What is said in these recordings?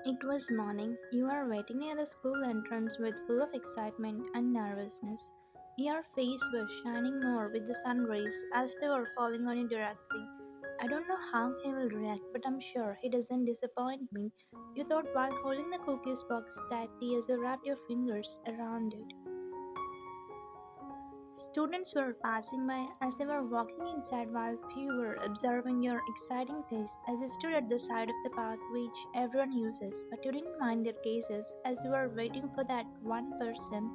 It was morning. You are waiting near the school entrance with full of excitement and nervousness. Your face was shining more with the sun rays as they were falling on you directly. I don't know how he will react, but I'm sure he doesn't disappoint me. You thought while holding the cookies box tightly as you wrapped your fingers around it. Students were passing by as they were walking inside while few were observing your exciting pace as you stood at the side of the path which everyone uses, but you didn't mind their cases as you were waiting for that one person.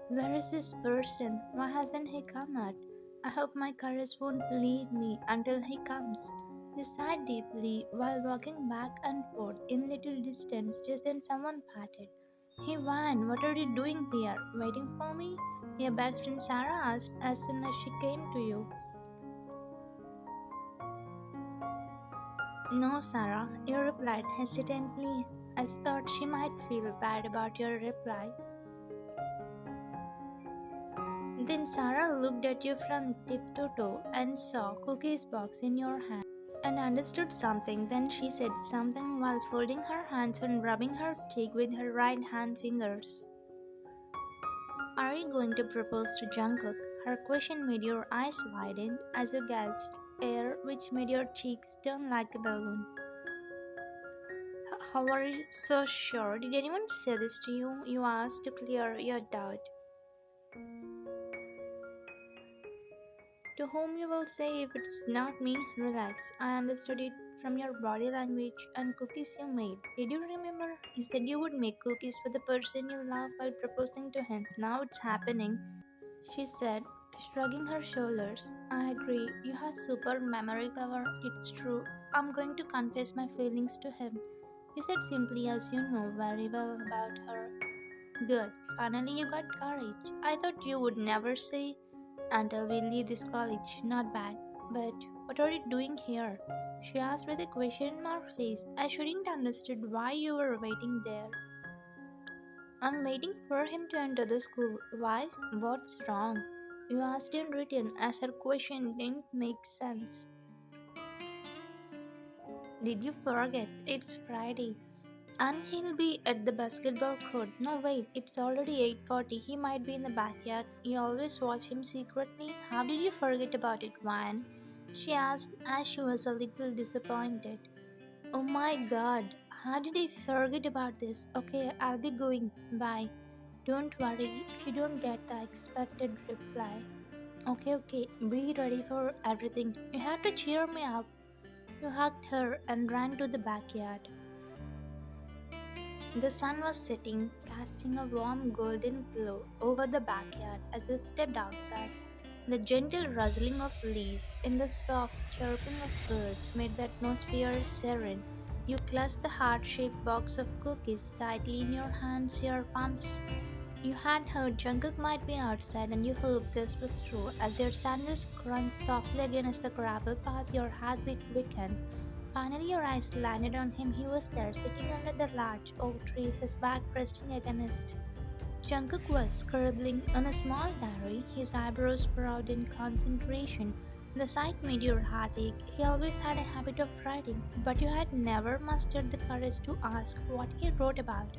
Where is this person? Why hasn't he come yet? I hope my courage won't leave me until he comes. You sighed deeply while walking back and forth in little distance. Just then someone patted. Hey Van, what are you doing here? Waiting for me? Your best friend Sarah asked as soon as she came to you. No, Sarah, you replied hesitantly as I thought she might feel bad about your reply. Then Sarah looked at you from tip to toe and saw Cookie's box in your hand and understood something. Then she said something while folding her hands and rubbing her cheek with her right hand fingers. Are you going to propose to Jungkook? Her question made your eyes widen as you gasped air, which made your cheeks turn like a balloon. How are you so sure? Did anyone say this to you? You asked to clear your doubt. To whom you will say if it's not me, relax. I understood it from your body language and cookies you made. Did you remember? You said you would make cookies for the person you love while proposing to him. Now it's happening, she said, shrugging her shoulders. I agree, you have super memory power. It's true. I'm going to confess my feelings to him. You said simply as you know very well about her. Good. Finally, you got courage. I thought you would never say until we leave this college. Not bad. But what are you doing here? She asked with a question mark face. I shouldn't understood why you were waiting there. I'm waiting for him to enter the school. Why? What's wrong? You asked in return as her question didn't make sense. Did you forget? It's Friday. And he'll be at the basketball court. No, wait, it's already 8:40. He might be in the backyard. You always watch him secretly. How did you forget about it, Van? She asked as she was a little disappointed. Oh my god, how did I forget about this? Okay, I'll be going. Bye. Don't worry if you don't get the expected reply. Okay, be ready for everything. You have to cheer me up. You hugged her and ran to the backyard. The sun was setting, casting a warm golden glow over the backyard as they stepped outside. The gentle rustling of leaves and the soft chirping of birds made the atmosphere serene. You clutched the heart-shaped box of cookies tightly in your hands, your palms. You had heard Jungkook might be outside and you hoped this was true as your sandals crunched softly against the gravel path your heartbeat quickened. Finally your eyes landed on him. He was there, sitting under the large oak tree, his back resting against. Jungkook was scribbling on a small diary, his eyebrows furrowed in concentration. The sight made your heart ache. He always had a habit of writing, but you had never mustered the courage to ask what he wrote about.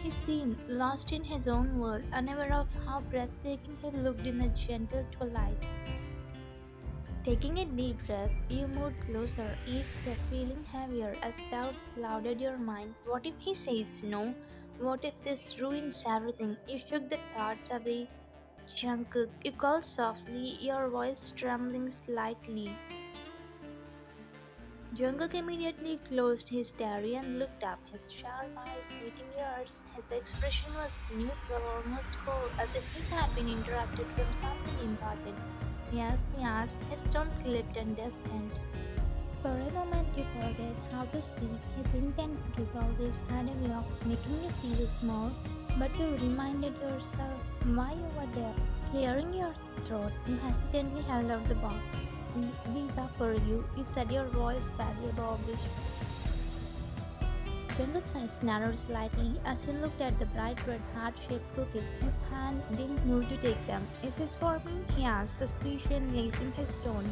He seemed lost in his own world, unaware of how breathtaking he looked in the gentle twilight. Taking a deep breath, you moved closer, each step feeling heavier as doubts clouded your mind. What if he says no? What if this ruins everything? You shook the thoughts away. Jungkook, you called softly, your voice trembling slightly. Jungkook immediately closed his diary and looked up, his sharp eyes meeting yours. His expression was neutral, almost cold, as if he had been interrupted from something important. Yes, he asked, his tone clipped and distant. For a moment you forget how to speak. His intense gaze always had a way of making you feel small, but you reminded yourself why you were there. Clearing your throat, you hesitantly held out the box. These are for you, you said, your voice badly above whisper. Jungkook's eyes narrowed slightly as he looked at the bright red heart-shaped cookies. His hand didn't move to take them. Is this for me? He asked, suspicion lacing his tone.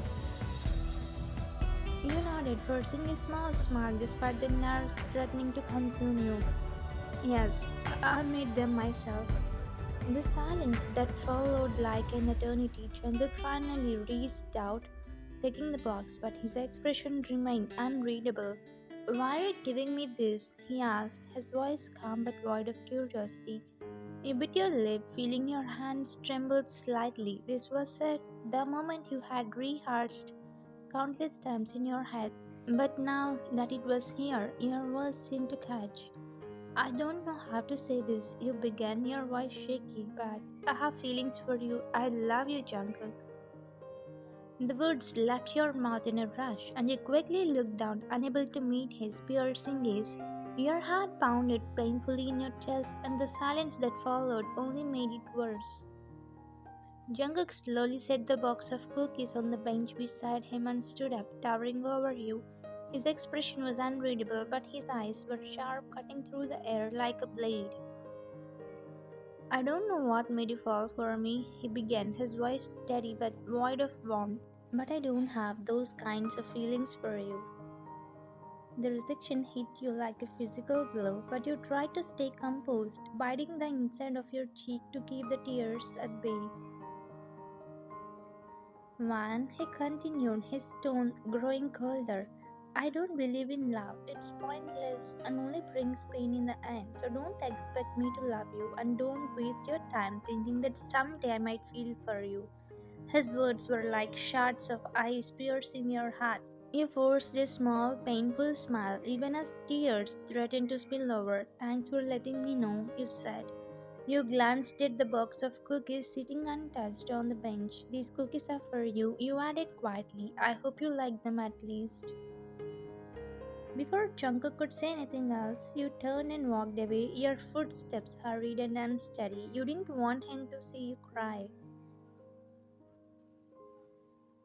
You nodded, forcing a small smile despite the nerves threatening to consume you. Yes, I made them myself. The silence that followed like an eternity, Chanduk finally reached out, taking the box, but his expression remained unreadable. Why are you giving me this? He asked, his voice calm but void of curiosity. You bit your lip, feeling your hands trembled slightly. This was it, the moment you had rehearsed countless times in your head. But now that it was here, your words seemed to catch. I don't know how to say this, you began, your voice shaky, but I have feelings for you. I love you, Jungkook. The words left your mouth in a rush, and you quickly looked down, unable to meet his piercing gaze. Your heart pounded painfully in your chest, and the silence that followed only made it worse. Jungkook slowly set the box of cookies on the bench beside him and stood up, towering over you. His expression was unreadable, but his eyes were sharp, cutting through the air like a blade. I don't know what made you fall for me, he began, his voice steady but void of warmth. But I don't have those kinds of feelings for you. The rejection hit you like a physical blow, but you tried to stay composed, biting the inside of your cheek to keep the tears at bay. Van, he continued, his tone growing colder. I don't believe in love. It's pointless and only brings pain in the end. So don't expect me to love you and don't waste your time thinking that someday I might feel for you. His words were like shards of ice piercing your heart. You forced a small, painful smile, even as tears threatened to spill over. Thanks for letting me know, you said. You glanced at the box of cookies sitting untouched on the bench. These cookies are for you, you added quietly. I hope you like them at least. Before Jungkook could say anything else, you turned and walked away, your footsteps hurried and unsteady. You didn't want him to see you cry.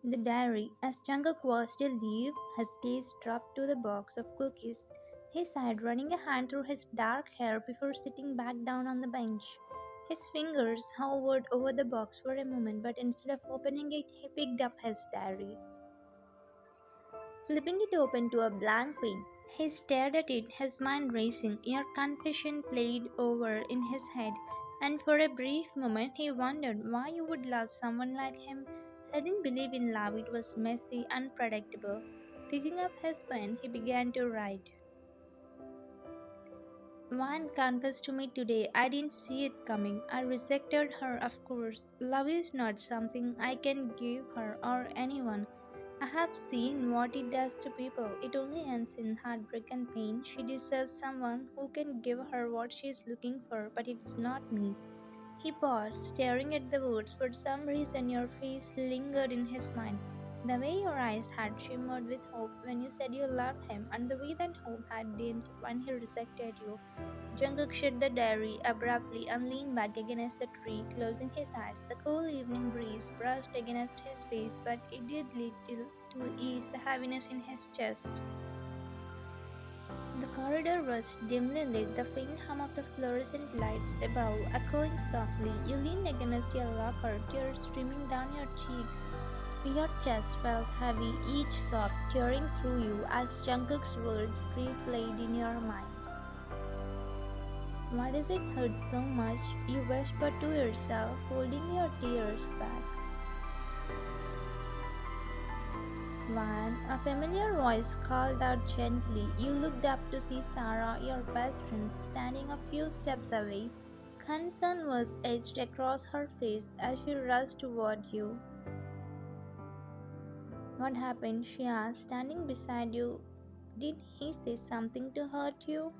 The diary. As Jungkook was to leave, his gaze dropped to the box of cookies. He sighed, running a hand through his dark hair before sitting back down on the bench. His fingers hovered over the box for a moment, but instead of opening it, he picked up his diary. Flipping it open to a blank page, he stared at it, his mind racing. Your confession played over in his head, and for a brief moment he wondered why you would love someone like him. He didn't believe in love, it was messy, unpredictable. Picking up his pen, he began to write. One confessed to me today. I didn't see it coming. I rejected her, of course. Love is not something I can give her or anyone. I have seen what it does to people. It only ends in heartbreak and pain. She deserves someone who can give her what she is looking for, but it's not me. He paused, staring at the words. For some reason, your face lingered in his mind. The way your eyes had shimmered with hope when you said you loved him, and the way that hope had dimmed when he rejected you. Jungkook shut the diary abruptly and leaned back against the tree, closing his eyes. The cool evening breeze brushed against his face, but it did little to ease the heaviness in his chest. The corridor was dimly lit, the faint hum of the fluorescent lights above echoing softly. You leaned against your locker, tears streaming down your cheeks. Your chest felt heavy, each sob tearing through you as Jungkook's words replayed in your mind. Why does it hurt so much? You whispered to yourself, holding your tears back. Van, a familiar voice called out gently. You looked up to see Sarah, your best friend, standing a few steps away. Concern was etched across her face as she rushed toward you. What happened? She asked, standing beside you. Did he say something to hurt you?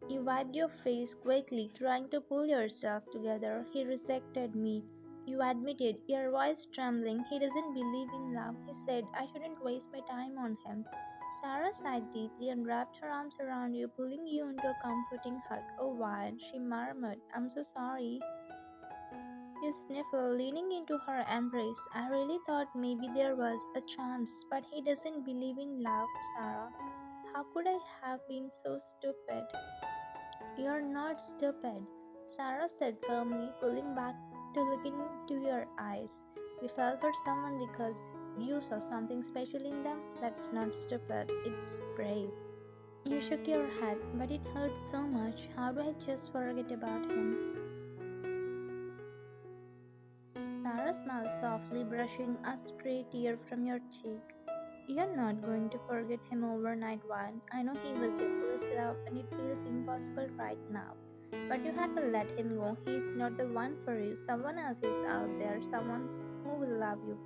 You wiped your face quickly, trying to pull yourself together. He rejected me. You admitted, your voice trembling. He doesn't believe in love. He said I shouldn't waste my time on him. Sarah sighed deeply and wrapped her arms around you, pulling you into a comforting hug. Oh, Vine, she murmured. I'm so sorry. You sniffled, leaning into her embrace. I really thought maybe there was a chance, but he doesn't believe in love, Sarah. How could I have been so stupid? You're not stupid, Sarah said firmly, pulling back to look into your eyes. You fell for someone because you saw something special in them? That's not stupid, it's brave. You shook your head, but it hurt so much. How do I just forget about him? Sarah smiled softly, brushing a stray tear from your cheek. You're not going to forget him overnight, Juan. I know he was your first love, and it feels impossible right now. But you had to let him go. He's not the one for you. Someone else is out there, someone who will love you.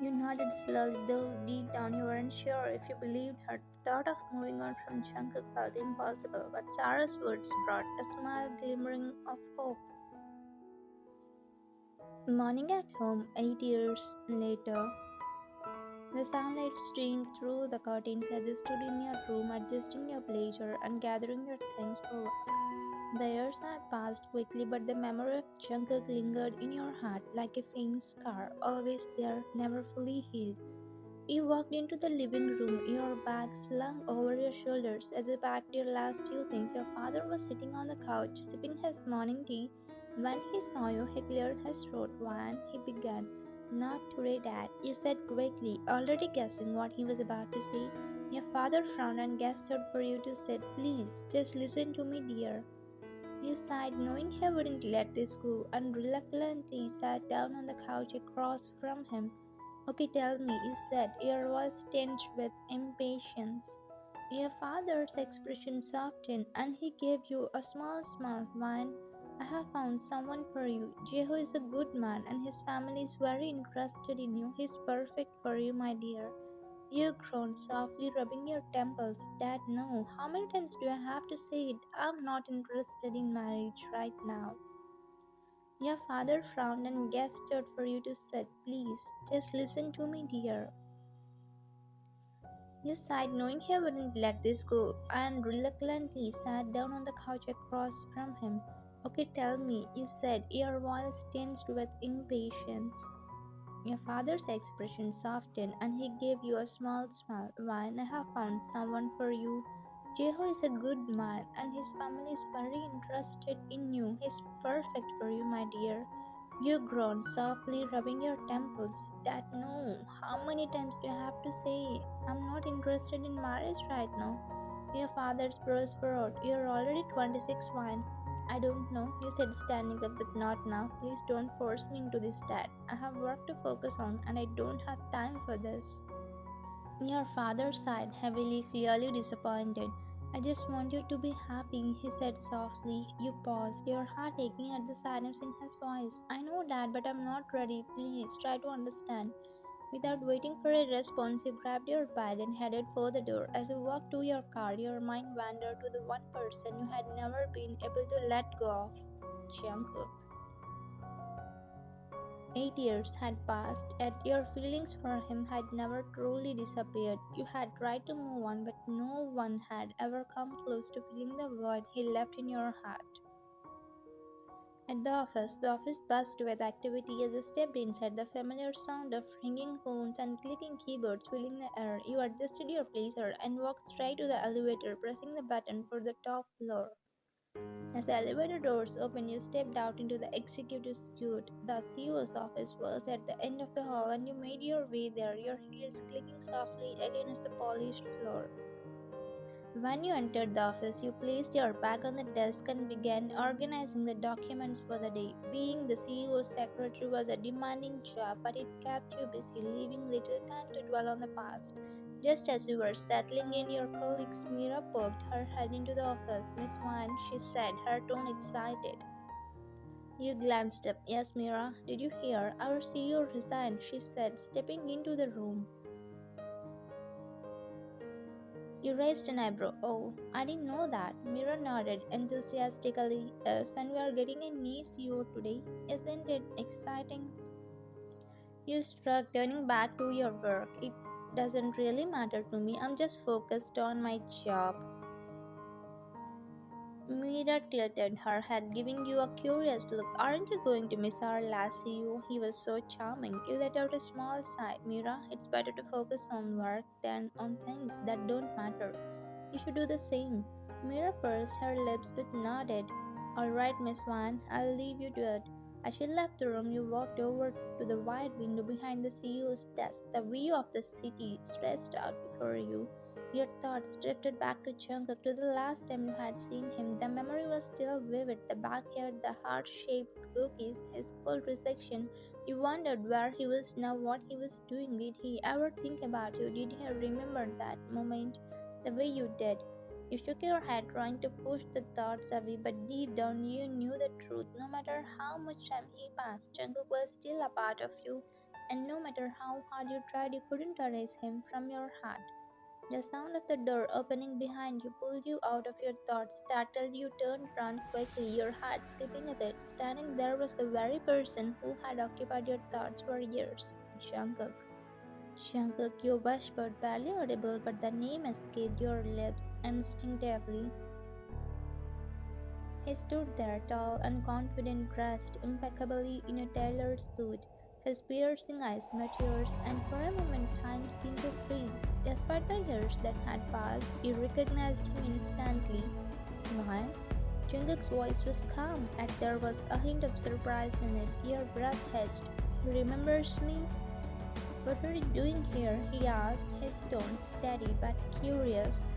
You nodded slowly, though deep down you weren't sure if you believed her. The thought of moving on from Jungkook felt impossible, but Sarah's words brought a smile glimmering of hope. Morning at home, 8 years later, the sunlight streamed through the curtains as you stood in your room, adjusting your blazer and gathering your things for work. The years had passed quickly, but the memory of Jungkook lingered in your heart like a faint scar, always there, never fully healed. You walked into the living room, your bag slung over your shoulders as you packed your last few things. Your father was sitting on the couch, sipping his morning tea. When he saw you, he cleared his throat. When he began, "Not today, Dad," you said quickly, already guessing what he was about to say. Your father frowned and gestured for you to sit. "Please, just listen to me, dear." You sighed, knowing he wouldn't let this go, and reluctantly sat down on the couch across from him. "Okay, tell me," you said, your voice tinged with impatience. Your father's expression softened, and he gave you a small smile. "When I have found someone for you. Jeho is a good man, and his family is very interested in you. He's perfect for you, my dear." You groaned softly, rubbing your temples. "Dad, no. How many times do I have to say it? I'm not interested in marriage right now." Your father frowned and gestured for you to sit. "Please, just listen to me, dear." You sighed, knowing he wouldn't let this go, and reluctantly sat down on the couch across from him. "Okay, tell me," you said, your voice tinged with impatience. Your father's expression softened, and he gave you a small smile. "When I have found someone for you. Jeho is a good man, and his family is very interested in you. He's perfect for you, my dear." You groaned softly, rubbing your temples. "Dad, no. How many times do I have to say I'm not interested in marriage right now?" Your father's brows furrowed. "You're already 26, Wine." "I don't know," you said, standing up, "but not now. Please don't force me into this, Dad. I have work to focus on, and I don't have time for this." Your father sighed heavily, clearly disappointed. "I just want you to be happy," he said softly. You paused, your heart aching at the sadness in his voice. "I know, Dad, but I'm not ready. Please try to understand." Without waiting for a response, you grabbed your bag and headed for the door. As you walked to your car, your mind wandered to the one person you had never been able to let go of, Jungkook. 8 years had passed, yet your feelings for him had never truly disappeared. You had tried to move on, but no one had ever come close to filling the void he left in your heart. At the office buzzed with activity as you stepped inside, the familiar sound of ringing phones and clicking keyboards filling the air. You adjusted your blazer and walked straight to the elevator, pressing the button for the top floor. As the elevator doors opened, you stepped out into the executive suite. The CEO's office was at the end of the hall, and you made your way there, your heels clicking softly against the polished floor. When you entered the office, you placed your bag on the desk and began organizing the documents for the day. Being the CEO's secretary was a demanding job, but it kept you busy, leaving little time to dwell on the past. Just as you were settling in, your colleague Mira poked her head into the office. "Miss Wan," she said, her tone excited. You glanced up. "Yes, Mira. Did you hear? Our CEO resigned," she said, stepping into the room. You raised an eyebrow. "Oh, I didn't know that." Mira nodded enthusiastically. "Yes, and we are getting a new CEO today. Isn't it exciting?" You shrugged, turning back to your work. "It doesn't really matter to me. I'm just focused on my job." Mira tilted her head, giving you a curious look. "Aren't you going to miss our last CEO? He was so charming." You let out a small sigh. "Mira, it's better to focus on work than on things that don't matter. You should do the same." Mira pursed her lips but nodded. "All right, Miss Wan, I'll leave you to it." As you left the room, you walked over to the wide window behind the CEO's desk. The view of the city stretched out before you. Your thoughts drifted back to Jungkook, to the last time you had seen him. The memory was still vivid. The backyard, the heart-shaped cookies, his cold reception. You wondered where he was now, what he was doing. Did he ever think about you? Did he remember that moment the way you did? You shook your head, trying to push the thoughts away, but deep down you knew the truth. No matter how much time he passed, Jungkook was still a part of you, and no matter how hard you tried, you couldn't erase him from your heart. The sound of the door opening behind you pulled you out of your thoughts, startled you, turned round quickly, your heart skipping a bit. Standing there was the very person who had occupied your thoughts for years, Jungkook. Jungkook, you whispered, barely audible, but the name escaped your lips instinctively. He stood there, tall and confident, dressed impeccably in a tailored suit. His piercing eyes met yours, and for a moment time seemed to freeze. Despite the years that had passed, you recognized him instantly. Why? Jungkook's voice was calm, and there was a hint of surprise in it. Your breath hedged. He remembers me? What are you doing here? He asked, his tone steady but curious.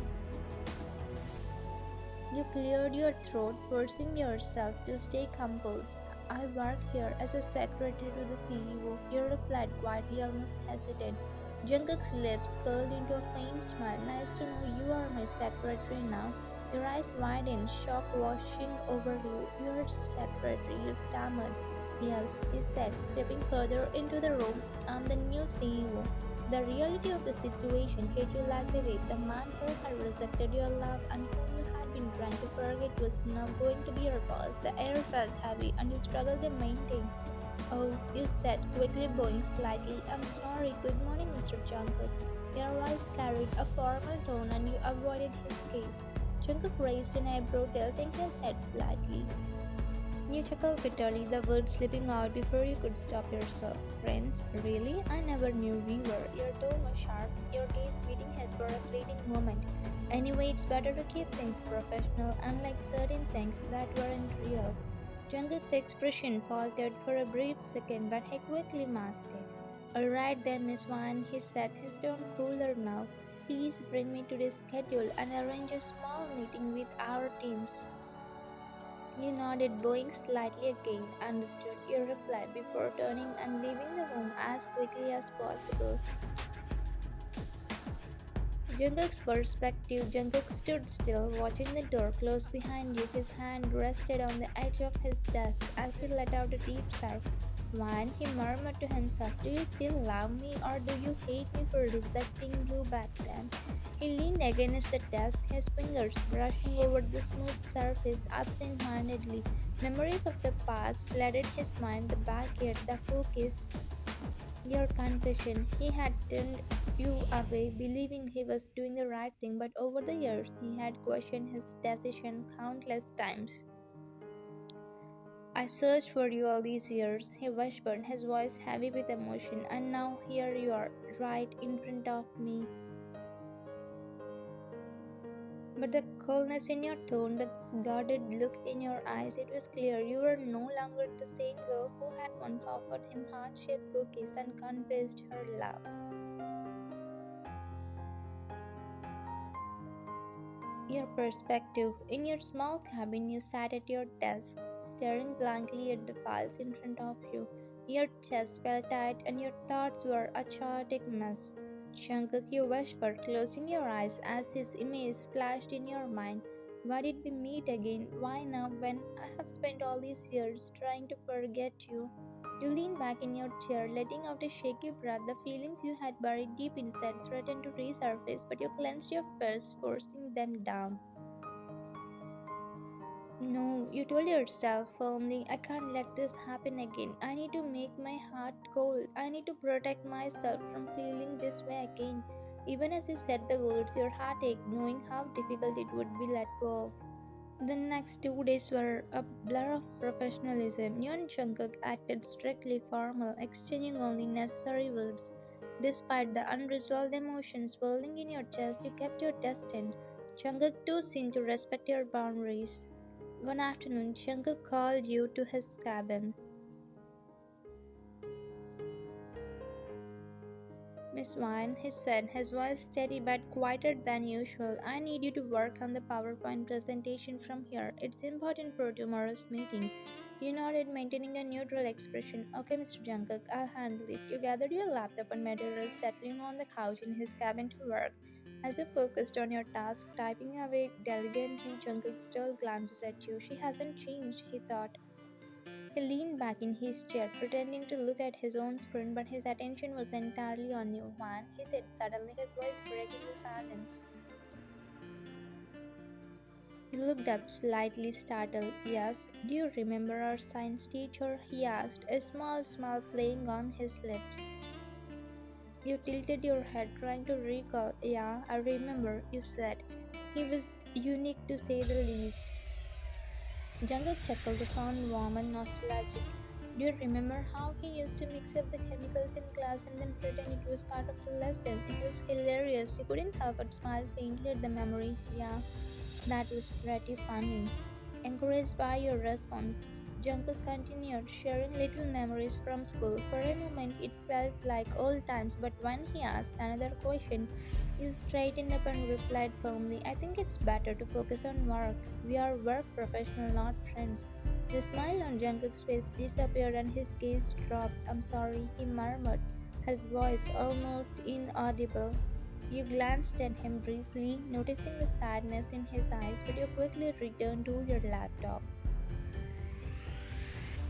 You cleared your throat, forcing yourself to stay composed. I work here as a secretary to the CEO. You replied quietly, almost hesitant. Jungkook's lips curled into a faint smile. Nice to know you are my secretary now. Your eyes widened, shock washing over you. Your secretary, you stammered. Yes, he said, stepping further into the room. I'm the new CEO. The reality of the situation hit you like a wave. The man who had rejected your love and whom you had been trying to forget was now going to be your boss. The air felt heavy and you struggled to maintain. Oh, you said, quickly bowing slightly. I'm sorry. Good morning, Mr. Jungkook. Your voice carried a formal tone and you avoided his gaze. Jungkook raised an eyebrow, tilting his head slightly. You chuckled bitterly, the words slipping out before you could stop yourself. Friends? Really? I never knew we were. Your tone was sharp, your gaze meeting his for a fleeting moment. Anyway, it's better to keep things professional, unlike certain things that weren't real. Jungkook's expression faltered for a brief second, but he quickly masked it. Alright then, Miss Wan, he said, his tone cooler now. Please bring me to the schedule and arrange a small meeting with our teams. You nodded, bowing slightly again. Understood, you replied before turning and leaving the room as quickly as possible. Jungkook stood still, watching the door close behind you. His hand rested on the edge of his desk as he let out a deep sigh. One, he murmured to himself, do you still love me or do you hate me for rejecting you back then? He leaned against the desk, his fingers brushing over the smooth surface absent-mindedly. Memories of the past flooded his mind, the backyard, the focus. Your confession. He had turned you away, believing he was doing the right thing, but over the years he had questioned his decision countless times. I searched for you all these years, he whispered, his voice heavy with emotion, and now here you are, right in front of me. But the coldness in your tone, the guarded look in your eyes, it was clear you were no longer the same girl who had once offered him heart-shaped cookies and confessed her love. Your perspective. In your small cabin, you sat at your desk, staring blankly at the files in front of you. Your chest felt tight and your thoughts were a chaotic mess. Jungkook, you whispered, closing your eyes as his image flashed in your mind. Why did we meet again? Why now, when I have spent all these years trying to forget you? You leaned back in your chair, letting out a shaky breath. The feelings you had buried deep inside threatened to resurface, but you clenched your fists, forcing them down. No, you told yourself firmly, I can't let this happen again. I need to make my heart cold. I need to protect myself from feeling this way again. Even as you said the words, your heart ached, knowing how difficult it would be let go of. The next 2 days were a blur of professionalism. You and Jungkook acted strictly formal, exchanging only necessary words. Despite the unresolved emotions swirling in your chest, you kept your distance. Jungkook too seemed to respect your boundaries. One afternoon, Jungkook called you to his cabin. Miss Wine, he said, his voice steady but quieter than usual. I need you to work on the PowerPoint presentation from here. It's important for tomorrow's meeting. You nodded, maintaining a neutral expression. Okay, Mr. Jungkook, I'll handle it. You gathered your laptop and materials, settling on the couch in his cabin to work. As you focused on your task, typing away diligently, Jungkook still glances at you. She hasn't changed, he thought. He leaned back in his chair, pretending to look at his own screen, but his attention was entirely on you, man, he said, suddenly his voice breaking the silence. He looked up, slightly startled. Yes, do you remember our science teacher? He asked, a small smile playing on his lips. You tilted your head, trying to recall. Yeah, I remember, you said. He was unique to say the least. Jungkook chuckled to sound warm and nostalgic. Do you remember how he used to mix up the chemicals in class and then pretend it was part of the lesson? It was hilarious. He couldn't help but smile faintly at the memory. Yeah, that was pretty funny. Encouraged by your response, Jungkook continued sharing little memories from school. For a moment, it felt like old times, but when he asked another question, he straightened up and replied firmly, I think it's better to focus on work. We are work professionals, not friends. The smile on Jungkook's face disappeared and his gaze dropped. I'm sorry, he murmured, his voice almost inaudible. You glanced at him briefly, noticing the sadness in his eyes, but you quickly returned to your laptop.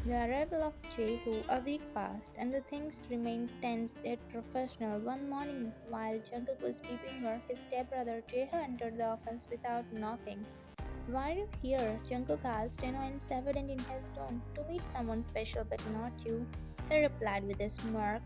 The arrival of Jehu a week passed, and the things remained tense yet professional. One morning, while Jungkook was deep in work, his stepbrother Jehu entered the office without knocking. Why are you here? Jungkook asked, annoyance evident in his tone. To meet someone special, but not you, he replied with a smirk.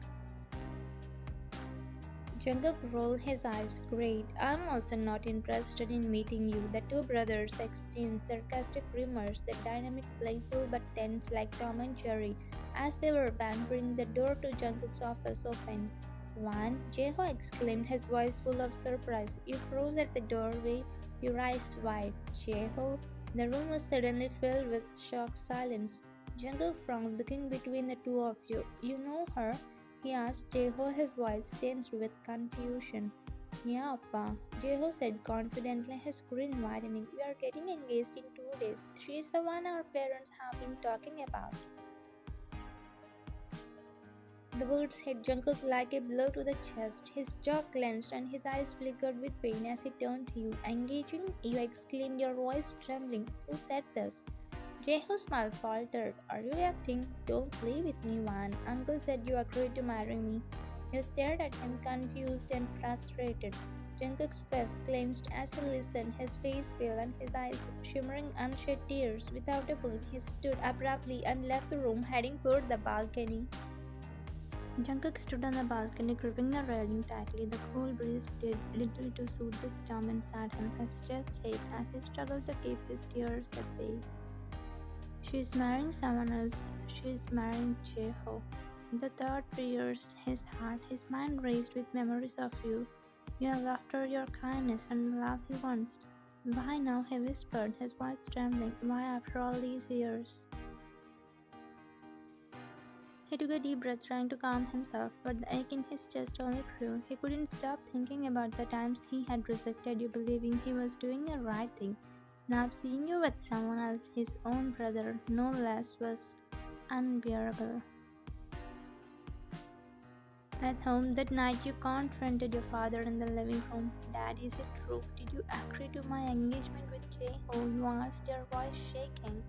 Jungkook rolled his eyes. Great. I'm also not interested in meeting you. The two brothers exchanged sarcastic remarks, the dynamic playful but tense like Tom and Jerry. As they were bantering, the door to Jungkook's office opened. Wan, Jeho exclaimed, his voice full of surprise. You froze at the doorway, your eyes wide. Jeho? The room was suddenly filled with shocked silence. Jungkook frowned, looking between the two of you. You know her? He asked Jeho, his voice tensed with confusion. Yeah, Appa, Jeho said confidently, his grin widening. We are getting engaged in 2 days. She is the one our parents have been talking about. The words hit Jungkook like a blow to the chest. His jaw clenched and his eyes flickered with pain as he turned to you. Engaging? You exclaimed, your voice trembling. Who said this? Jehu's smile faltered. Are you acting? Don't play with me, Wan. Uncle said you agreed to marry me. You stared at him, confused and frustrated. Jungkook's fist clenched as he listened, his face pale and his eyes shimmering unshed tears. Without a word, he stood abruptly and left the room, heading toward the balcony. Jungkook stood on the balcony, gripping the railing tightly. The cool breeze did little to soothe the storm inside him. His chest ached as he struggled to keep his tears at bay. She's marrying someone else. She's marrying Jeho. The thought pierced his heart. His mind raced with memories of you, your laughter, your kindness, and the love he once. Why now? He whispered, his voice trembling. Why after all these years? He took a deep breath, trying to calm himself, but the ache in his chest only grew. He couldn't stop thinking about the times he had rejected you, believing he was doing the right thing. Now seeing you with someone else, his own brother, no less, was unbearable. At home that night, you confronted your father in the living room. Dad, is it true? Did you agree to my engagement with Jeho? You asked, your voice shaking.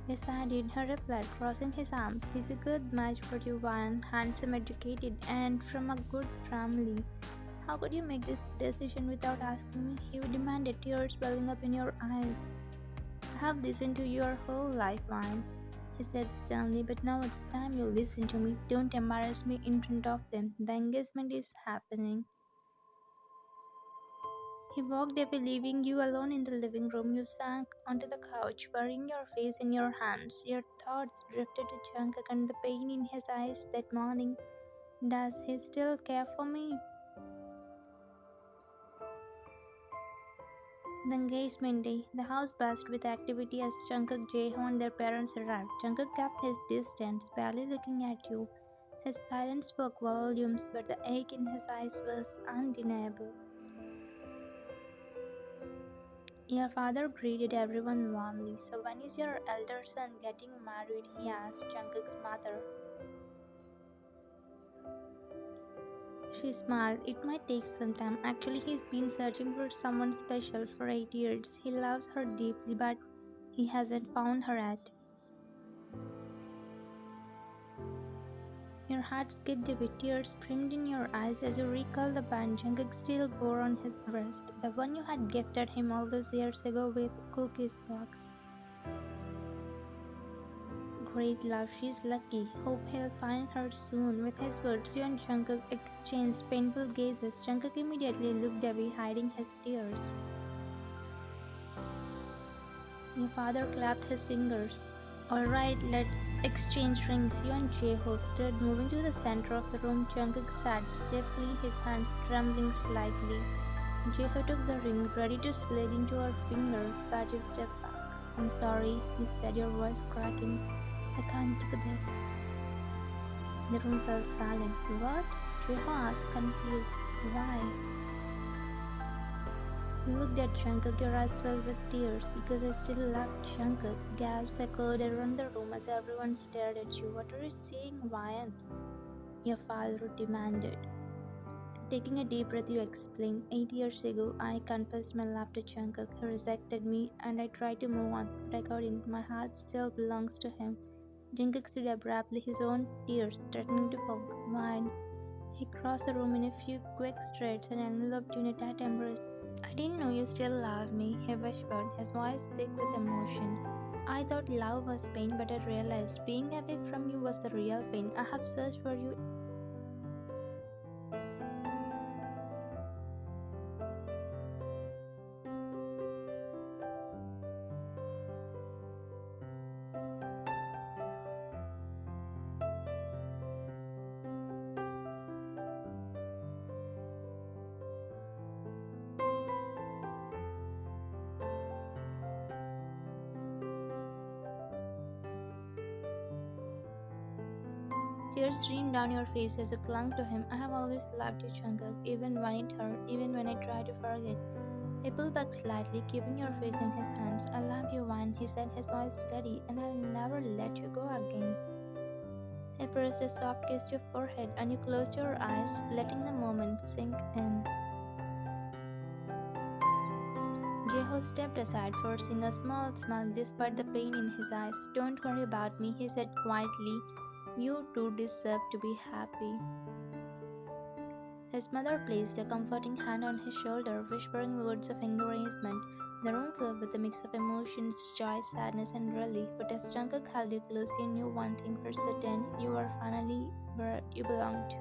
Yes, I did, he replied, crossing his arms. He's a good match for you, Wan, handsome, educated, and from a good family. How could you make this decision without asking me? He demanded, tears welling up in your eyes. I have listened to you your whole life, Wan, he said sternly, but now it's time you listen to me. Don't embarrass me in front of them. The engagement is happening. He walked away, leaving you alone in the living room. You sank onto the couch, burying your face in your hands. Your thoughts drifted to Jungkook and the pain in his eyes that morning. Does he still care for me? The engagement day. The house buzzed with activity as Jungkook, Jaehoon and their parents arrived. Jungkook kept his distance, barely looking at you. His silence spoke volumes, but the ache in his eyes was undeniable. Your father greeted everyone warmly. So when is your elder son getting married? He asked Jungkook's mother. She smiled. It might take some time. Actually, he's been searching for someone special for 8 years. He loves her deeply, but he hasn't found her yet. Your heart skipped a bit, tears brimmed in your eyes as you recall the band Jungkook still bore on his breast, the one you had gifted him all those years ago with cookies box. Great love, she's lucky. Hope he'll find her soon. With his words, you and Jungkook exchanged painful gazes. Jungkook immediately looked away, hiding his tears. Your father clapped his fingers. Alright, let's exchange rings. You and Jeho stood, moving to the center of the room. Jungkook sat stiffly, his hands trembling slightly. Jeho took the ring, ready to slide into her finger, but you stepped back. I'm sorry, you said, your voice cracking. I can't do this. The room fell silent. What? Jeho asked, confused. Why? You looked at Jungkook, your eyes filled with tears. Because I still love Jungkook. Gasps echoed around the room as everyone stared at you. What are you saying, Ryan? Your father demanded. Taking a deep breath, you explained. 8 years ago, I confessed my love to Jungkook. He rejected me, and I tried to move on, but I couldn't. My heart still belongs to him. Jungkook stood abruptly, his own tears threatening to fall. Mine. He crossed the room in a few quick strides and enveloped you in a tight embrace. I didn't know you still loved me, he whispered, his voice thick with emotion. I thought love was pain, but I realized being away from you was the real pain. I have searched for you. Tears streamed down your face as you clung to him. I have always loved you, Jungkook, even when it hurt, even when I tried to forget. He pulled back slightly, keeping your face in his hands. I love you, Wan, he said, his voice steady, and I'll never let you go again. He pressed a soft kiss to your forehead, and you closed your eyes, letting the moment sink in. Jeho stepped aside, forcing a small smile despite the pain in his eyes. Don't worry about me, he said quietly. You too deserve to be happy. His mother placed a comforting hand on his shoulder, whispering words of encouragement. The room filled with a mix of emotions, joy, sadness, and relief. But as Jungkook held you close, you knew one thing for certain: you were finally where you belonged.